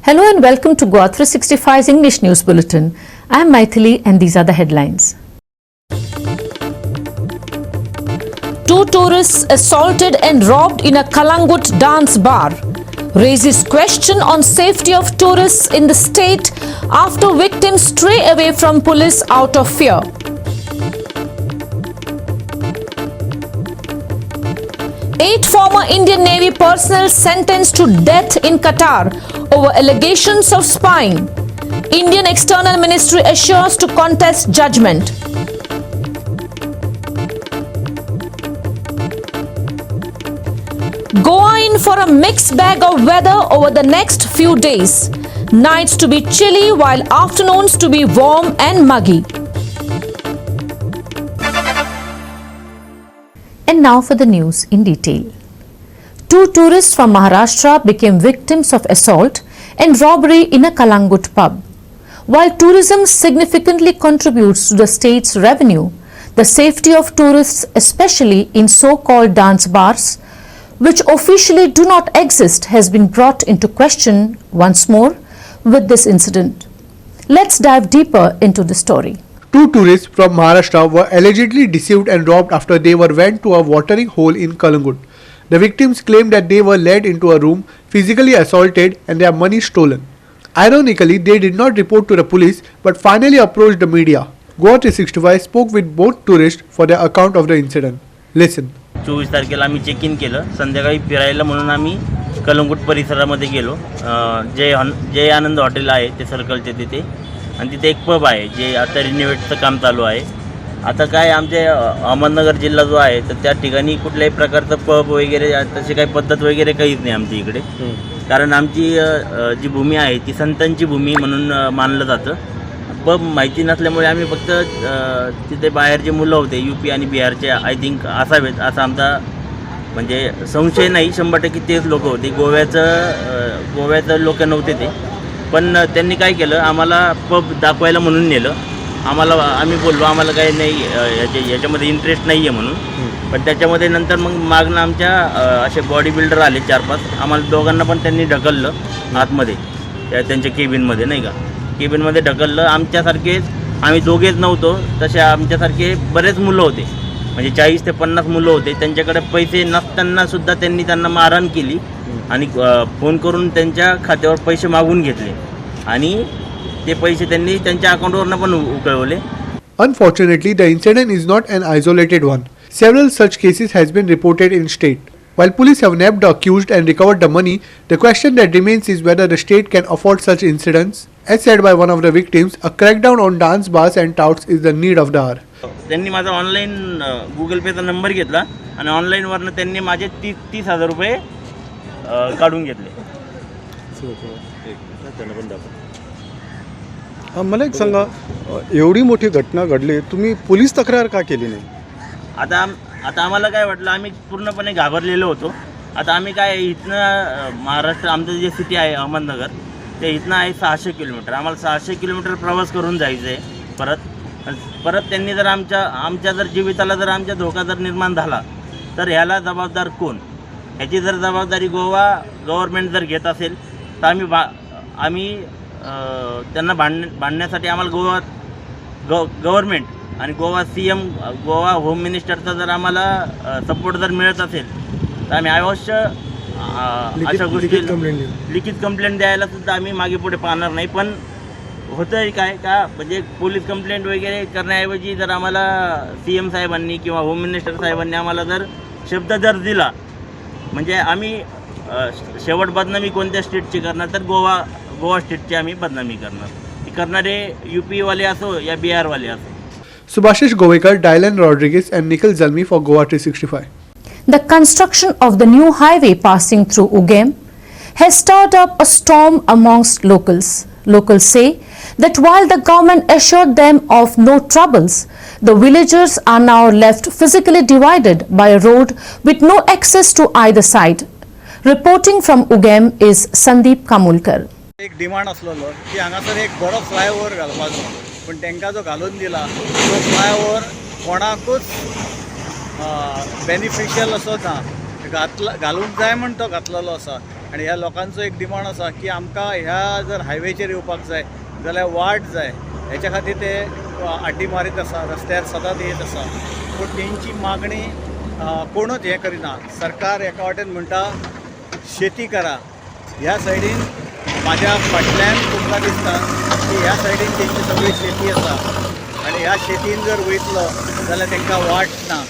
Hello and welcome to GOA365's English News Bulletin. I am Maithili and these are the headlines. 2 tourists assaulted and robbed in a Kalangut dance bar. Raises question on safety of tourists in the state after victims stray away from police out of fear. Eight former Indian Navy personnel sentenced to death in Qatar over allegations of spying. Indian External Ministry assures to contest judgment. Goa in for a mixed bag of weather over the next few days. Nights to be chilly while afternoons to be warm and muggy. And now for the news in detail. 2 tourists from Maharashtra became victims of assault and robbery in a Kalangut pub. While tourism significantly contributes to the state's revenue, the safety of tourists, especially in so-called dance bars, which officially do not exist, has been brought into question once more with this incident. Let's dive deeper into the story. 2 tourists from Maharashtra were allegedly deceived and robbed after they went to a watering hole in Kalangut. The victims claimed that they were led into a room, physically assaulted and their money stolen. Ironically, they did not report to the police but finally approached the media. GOA365 spoke with both tourists for their account of the incident. Listen. 24 तारखेला आम्ही check in केलं. संध्याकाळी फिरायला म्हणून आम्ही कलंगूट परिसरामध्ये गेलो. जय आनंद हॉटेल आहे ते सर्कलच्या तिथे आणि तिथे एक पब आहे जे आता रिनोव्हेटचं काम चालू आहे. आता काय आमचे अहमदनगर जिल्हा जो आहे तर त्या ठिकाणी कुठल्याही प्रकारचं पब वगैरे तशी काही पद्धत वगैरे काहीच नाही आमच्या इकडे. कारण आमची जी भूमी आहे ती संतांची भूमी म्हणून मानलं जातं. पब माहिती नसल्यामुळे आम्ही फक्त तिथे बाहेर जे मुलं होते UP आणि बिहारचे आय थिंक असावेत असा आमचा म्हणजे संशय नाही. 100% तेच लोक होते. गोव्याचं लोक नव्हते ते. पण त्यांनी काय केलं, आम्हाला पब दाखवायला म्हणून नेलं. आम्ही बोललो आम्हाला काही नाही याच्यामध्ये इंटरेस्ट नाही आहे म्हणून. पण त्याच्यामध्ये नंतर मग मागणं आमच्या असे बॉडी बिल्डर आले 4-5. आम्हाला दोघांना पण त्यांनी ढकललं आतमध्ये त्यांच्या केबिनमध्ये नाही का. केबिनमध्ये ढकललं. आमच्यासारखेच आम्ही दोघेच नव्हतो, तसे आमच्यासारखे बरेच मुलं होते. म्हणजे 40 ते 50 मुलं होते. त्यांच्याकडे पैसे नसतानासुद्धा त्यांना मारहाण केली आणि फोन करून त्यांच्या खात्यावर पैसे मागून घेतले आणि ते पैसे त्यांनी त्यांच्या अकाउंटवरनं पण उकळवले. Unfortunately, the incident is not an isolated one. Several such cases has been reported in state. While police have nabbed the accused and recovered the money, the question that remains is whether the state can afford such incidents. As said by one of the victims, a crackdown on dance bars and touts is the need of the hour. त्यांनी माझा online Google पेचा number घेतला आणि ऑनलाईनवरनं त्यांनी माझे 30,000 रुपये काढून घेतले. मला एक सांगा, एवढी मोठी घटना घडली, तुम्ही पोलीस तक्रार का केली नाही? आता आम्हाला काय वाटलं, आम्ही पूर्णपणे घाबरलेलो होतो. आता आम्ही काय इथनं महाराष्ट्र आमचं जे सिटी आहे अहमदनगर ते इथनं आहे 600 किलोमीटर. आम्हाला 600 किलोमीटर प्रवास करून जायचं आहे परत त्यांनी जर आमच्या जर जीविताला जर आमच्या धोका जर निर्माण झाला तर ह्याला जबाबदार कोण? ह्याची जर जबाबदारी गोवा गव्हर्नमेंट जर घेत असेल तर आम्ही त्यांना भांडण्यासाठी आम्हाला गव्हर्नमेंट आणि गोवा CM गोवा होम मिनिस्टरचा जर आम्हाला सपोर्ट जर मिळत असेल तर आम्ही अवश्य अशा गोष्टी लिखित कंप्लेंट द्यायला सुद्धा आम्ही मागे पुढे पाहणार नाही. पण होतं काय का म्हणजे पोलीस कंप्लेंट वगैरे करण्याऐवजी जर आम्हाला CM साहेबांनी किंवा होम मिनिस्टर साहेबांनी आम्हाला जर शब्द जर दिला म्हणजे आम्ही शेवट बदनामी कोणत्या स्टेटची करणार तर गोवा स्टेटची आम्ही बदनामी करणार. ती करणारे UP वाले असो या बिहार वाले असो. Subhashish Govekar, Dylan Rodriguez and Nikhil Zalmi for GOA365. The construction of the new highway passing through Ugem has stirred up a storm amongst locals. Locals say that while the government assured them of no troubles, the villagers are now left physically divided by a road with no access to either side. Reporting from Ugem is Sandeep Kamulkar. एक demand असलेलो की हांगासर एक बरो flyover घालपाचो, पण तांकां जो घालून दिला तो फ्लायओव्हर कोणाकूच बेनिफिशियल असो ना. घालूंक जाय म्हण तो घातलेलो आसा. आनी ह्या लोकांचो एक डिमांड आसा की आमकां ह्या जर हायवेचेर येवपाक जाय जाल्यार वाट जाय, हेच्या खातीर ते आड्डी मारीत आसा, रस्त्यार सदांच येत आसा. पूण तेंची मागणी कोणूच हें करिना. सरकार एका वाटेन म्हणटा शेती करा, ह्या सायडीन म्हाज्या फाटल्यान तुमकां दिसता की ह्या सायडीन तेंची सगळी शेती आसा आनी ह्या शेतीन जर वयतलो जाल्यार तांकां वाट ना.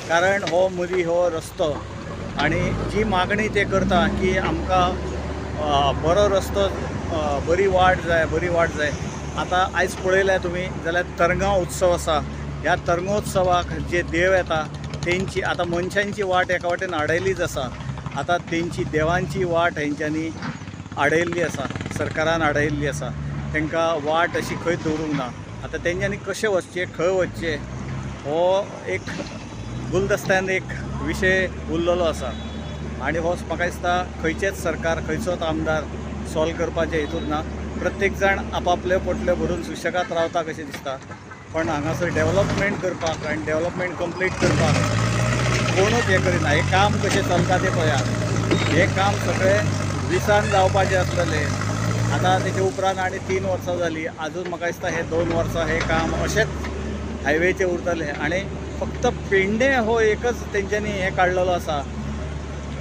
कारण हो मदीं हो रस्तो आनी जी मागणी ते करता की आमकां बरो रस्तो, बरी वाट जाय. आतां आयज पळयल्यार तुमी जाल्यार तरंगां उत्सव आसा. ह्या तरंगोत्सवाक जे देव येता तेंची आतां मनशांची वाट एका वाटेन आडयलीच आसा. आतां तेंची देवांची वाट हेंच्यांनी आडयल्ली आसा, सरकारान आडयल्ली आसा. तांकां वाट अशी खंय दवरूंक ना. आतां तेंच्यांनी कशें वचचें, खंय वचचें, हो एक गुलदस्त्यान एक विशय उरलेलो आसा. आनी हो म्हाका दिसता खंयचेच सरकार, खंयचोच आमदार सॉल्व करपाचे हितून ना. प्रत्येक जाण आपापले पोटले भरून सुशेगाद रावता कशें दिसता. पण हांगासर डेवलपमेंट करपाक आनी डेवलपमेंट कंप्लीट करपाक कोणूच हें करिना. हें काम कशें चलता तें पळयात. हें काम सगळें 20 जावपाचें आसलेलें. आतां तेचे उपरांत आनी 3 वर्सां जालीं. आजून म्हाका दिसता हे 2 वर्सां हें काम अशेंच हायवेचें उरतलें. आनी फक्त पेडणे हो एकच तेंच्यांनी हें काडलेलो आसा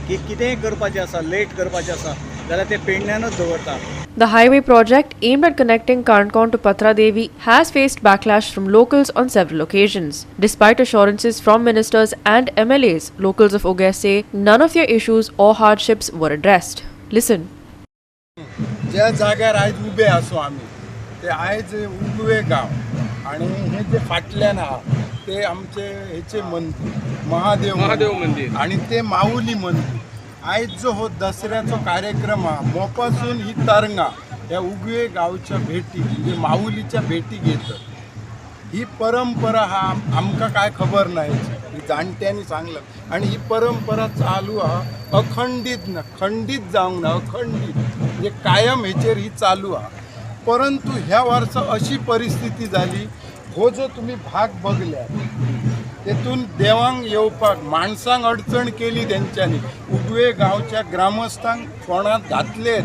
की कितेंय करपाचें आसा, लेट करपाचें आसा जाल्यार ते पेडण्यानूच दवरता. The highway project aimed at connecting Karnkon to Patra Devi has faced backlash from locals on several occasions. Despite assurances from ministers and MLAs, locals of Oga say none of their issues or hardships were addressed. Listen. ज्या जाग्यार आयज ube आसो आमी ते आयज उगवे गांव आनी हे जे फाटल्यान आहा ते आमचे हेचे मंदिर महादेव मंदिर आनी ते माऊली मंदिर. आयज जो हो दसऱ्याचो कार्यक्रम हा मोपासून ही तरंगा ह्या उगवे गावच्या भेटी म्हणजे माऊलीच्या भेटी घेतात. ही परंपरा हा आमकां काय खबर ना, जाणट्यांनी सांगलं आणि ही परंपरा चालू हा अखंडित ना, खंडित जावंक ना, अखंडित म्हणजे कायम हेचेर ही चालू हा. परंतु ह्या वर्सा अशी परिस्थिती झाली, हो जो तुम्ही भाग बघल्या तेतून देवांक येवपाक माणसांक अडचण केली तेंच्यांनी. उगवे गांवच्या ग्रामस्थांक फोंडांत घातलेत,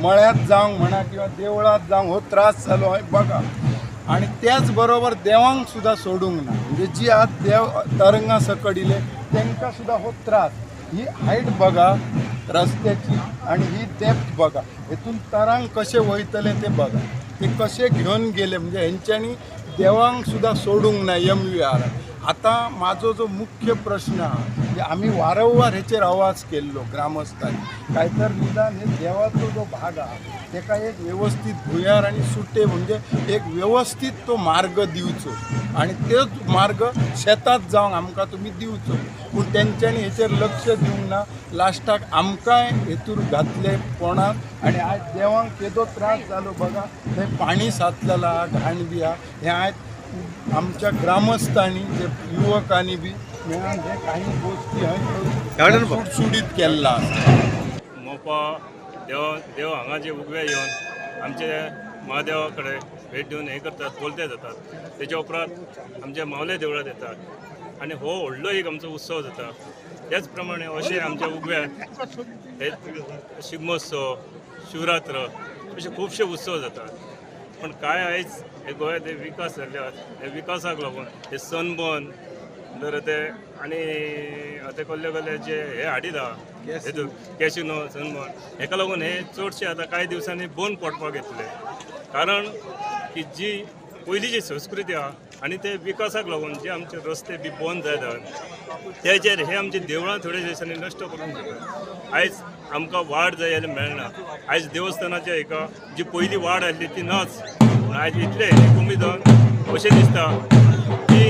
मळ्यात जावंक म्हणा किंवा देवळात जावंक हो त्रास जालो हय बघा. आणि त्याच बरोबर देवांक सुद्धा सोडूंक ना, म्हणजे जी आज देव तरंगा सकडिले तांकां सुद्धा हो त्रास. ही हायट बघा रस्त्याची आणि ही डेप्थ बघा, हेतून तरांक कशे वयतले ते बघा, ते कशे घेऊन गेले. म्हणजे हेंच्यांनी देवांक सुद्धा सोडूंक ना MVR. आता माझो जो मुख्य प्रश्न हा म्हणजे आम्ही वारंवार हेचेर आवाज केल्लो ग्रामस्थांनी, काय तर निदान हे देवाचो जो भाग हा तेका एक व्यवस्थित भुयार आणि सुटे म्हणजे एक व्यवस्थित तो मार्ग दिवचो आणि तेच मार्ग शेतात जावंक आमकां तुमी दिवचो. पूण तेंच्यांनी हेचेर लक्ष दिवंक ना. लास्टाक आमकांय हेतूर घातले कोणाक आणि आज देवांक केदो त्रास जालो बघा. थंय पाणी साचलेला हा, घाण बी हा. हे आयज आमच्या ग्रामस्थांनी जे युवकांनी बी मेळून हे काही गोष्टी सुटसुडीत केल्ला. मोपा देव हांगा जे उगवे येवन आमचे महादेवा कडेन भेट दिवन हे करतात, बोलते जातात. तेच्या उपरांत आमचे मावले देवळात येतात आणि हो व्हडलो एक आमचो उत्सव जाता. त्याच प्रमाणे अशें आमच्या उगव्यात हे शिगमोत्सव, शिवरात्र अशे खुबशे उत्सव जातात. पण काय आयज हे गोंयांत हे विकास जाल्यात, हे विकासाक लागून हे सनबर्न जर ते आनी ते कसले जे हे हाडीत आहा हेतून कॅसिनो सनबर्न हेका लागून हे चडशे आतां कांय दिवसांनी बंद पडपाक येतले. कारण की जी पयलींची संस्कृती आहा आनी ते विकासाक लागून जे आमचे रस्ते बी बंद जातात तेचेर हे आमचे देवळां थोड्या दिसांनी नश्ट करून जातात. आयज आमकां वाड जाय जाल्यार मेळना. आयज देवस्थानाच्या हेका जी पयली वाड आसली ती नाच. आयज इतले कमी जावन अशें दिसता की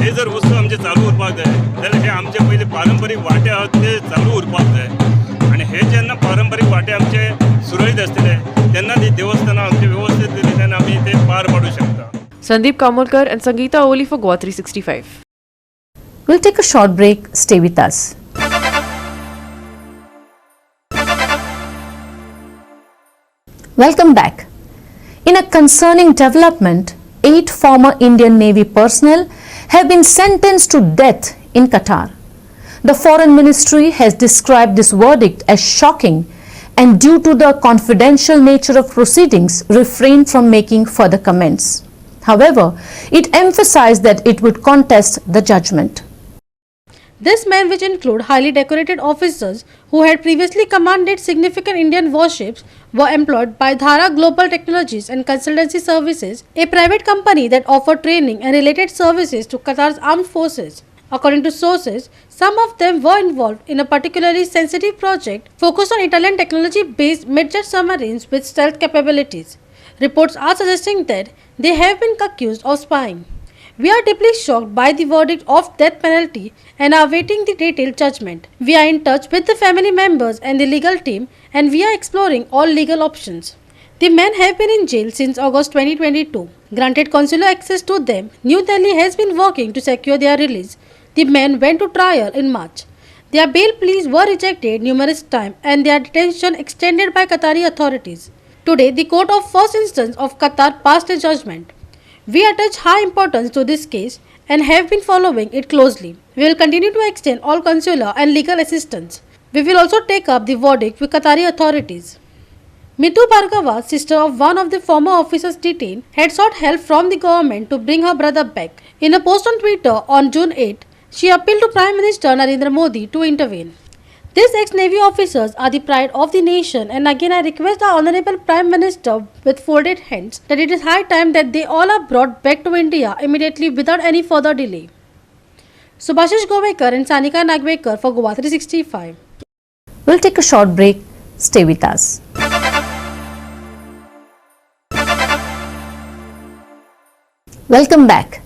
हे जर वस्तू आमचे चालू उरपाक जाय जाल्यार हे आमचे पयले पारंपारीक वाटे आहात ते चालू उरपाक जाय. आणि हे जेन्ना पारंपारीक वाटे आमचे सुरळीत आसतले तेन्ना ती देवस्थानां आमचे व्यवस्थित रितीन आमी ते पार पाडूं शकता. Sandeep Kamolkar and Sangeeta Oli for GOA365. We'll take a short break. Stay with us. Welcome back. In a concerning development, 8 former Indian Navy personnel have been sentenced to death in Qatar. The Foreign Ministry has described this verdict as shocking and due to the confidential nature of proceedings, refrained from making further comments. However, it emphasized that it would contest the judgment. These men, which include highly decorated officers who had previously commanded significant Indian warships, were employed by Dhara Global Technologies and Consultancy Services, a private company that offered training and related services to Qatar's armed forces. According to sources, some of them were involved in a particularly sensitive project focused on Italian technology-based mid-jet submarines with stealth capabilities. Reports are suggesting that they have been accused of spying. We are deeply shocked by the verdict of death penalty and are awaiting the detailed judgment. We are in touch with the family members and the legal team, and we are exploring all legal options. The men have been in jail since August 2022. Granted consular access to them, New Delhi has been working to secure their release. The men went to trial in March. Their bail pleas were rejected numerous times and their detention extended by Qatari authorities. Today, the Court of First Instance of Qatar passed a judgment. We attach high importance to this case and have been following it closely. We will continue to extend all consular and legal assistance. We will also take up the verdict with Qatari authorities. Mithu Bhargava, sister of one of the former officers detained, had sought help from the government to bring her brother back. In a post on Twitter on June 8, she appealed to Prime Minister Narendra Modi to intervene. These ex-Navy officers are the pride of the nation, and again I request the Honorable Prime Minister with folded hands that it is high time that they all are brought back to India immediately without any further delay. Subhashish Govekar and Sanika Nagvekar for Goa 365. We'll take a short break. Stay with us. Welcome back.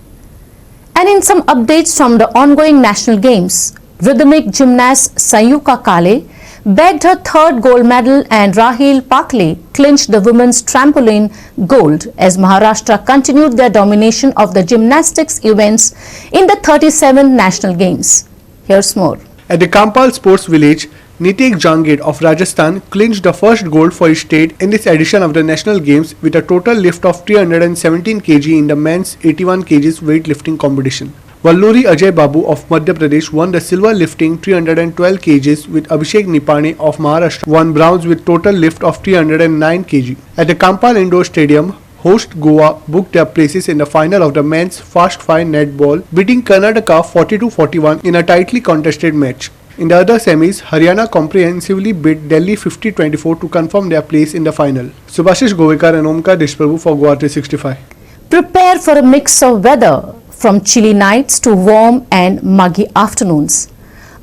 And in some updates from the ongoing national games, rhythmic gymnast Sayuka Kale bagged her third gold medal and Rahil Pakle clinched the women's trampoline gold as Maharashtra continued their domination of the gymnastics events in the 37 national games. Here's more. At the Kampal Sports Village, Nitek Jangid of Rajasthan clinched the first gold for his state in this edition of the national games with a total lift of 317 kg in the men's 81 kg weightlifting competition. Valluri Ajay Babu of Madhya Pradesh won the silver lifting 312 kg with Abhishek Nipane of Maharashtra won bronze with total lift of 309 kg. At the Kampal Indoor Stadium, host Goa booked their places in the final of the men's fast 5 netball, beating Karnataka 40-41 in a tightly contested match. In the other semis, Haryana comprehensively beat Delhi 50-24 to confirm their place in the final. Subhashish Govekar and Omkar Deshprabhu for Goa 365. Prepare for a mix of weather from chilly nights to warm and muggy afternoons.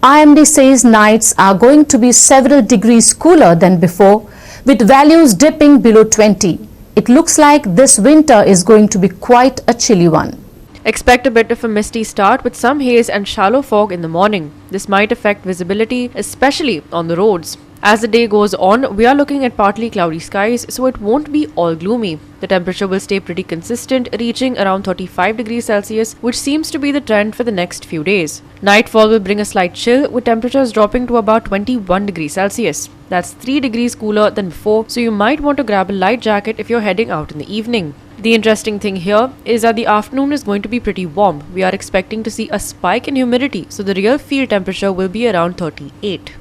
IMD says nights are going to be several degrees cooler than before, with values dipping below 20. It looks like this winter is going to be quite a chilly one. Expect a bit of a misty start with some haze and shallow fog in the morning. This might affect visibility, especially on the roads. As the day goes on, we are looking at partly cloudy skies, so it won't be all gloomy. The temperature will stay pretty consistent, reaching around 35 degrees Celsius, which seems to be the trend for the next few days. Nightfall will bring a slight chill, with temperatures dropping to about 21 degrees Celsius. That's 3 degrees cooler than before, so you might want to grab a light jacket if you're heading out in the evening. The interesting thing here is that the afternoon is going to be pretty warm. We are expecting to see a spike in humidity, so the real field temperature will be around 38.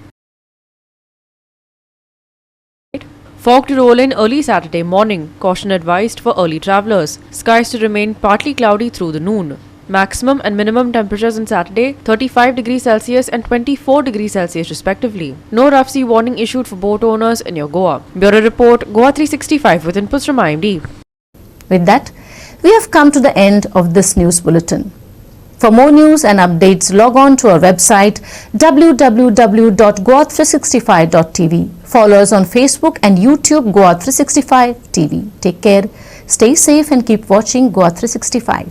Fog to roll in early Saturday morning. Caution advised for early travelers. Skies to remain partly cloudy through the noon. Maximum and minimum temperatures on Saturday 35 degrees Celsius and 24 degrees Celsius respectively. No rough sea warning issued for boat owners in your Goa. Bureau Report, Goa 365 with inputs from IMD. With that, we have come to the end of this news bulletin. For more news and updates, log on to our website www.goa365.tv. Follow us on Facebook and YouTube Goa 365 TV. Take care, stay safe and keep watching Goa 365.